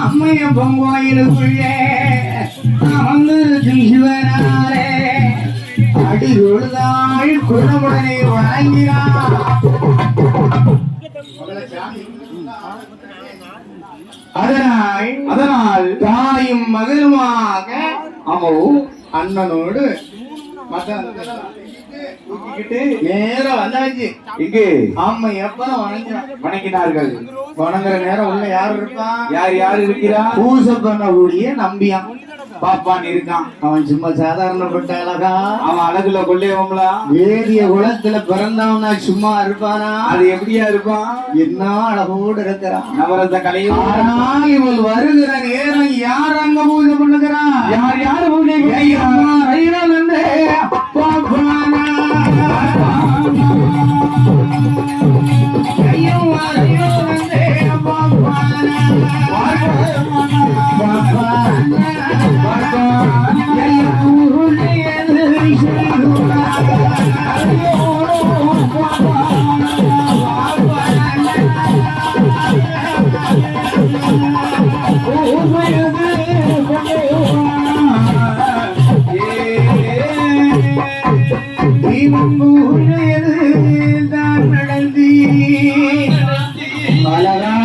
அம்மைய பொங்கோயிலுக்குள்ளே வந்து சிவனாரே அடி ஒழுதாள் குணமுடனே வணங்கினார். அதனால் தாயும் மகளுமாக அம்மோ அண்ணனோடு நேரம் வந்தாச்சு. இங்கு ஆமா எப்பதான் வணங்கினார்கள். வணங்குற நேரம் உள்ள யாரு இருக்கான்? யார் இருக்கிறா? பூசை பண்ணக்கூடிய நம்பியான் பாப்பான் இருக்கான். அவன் சும்மா சாதாரணப்பட்ட அழகா? அவன் அழகுல கொள்ளையவங்களா? வேதிய குலத்துல பிறந்தவனா சும்மா இருப்பானா? அது எப்படியா இருப்பான்? என்ன அழகோடு இருக்கிறான். நவரத்த கலையும். ஆனால் இவள் வருகிற நேரம் யார் அங்க பூஜை பண்ணுகிறான்? யாரு பூஜை பாப்பானா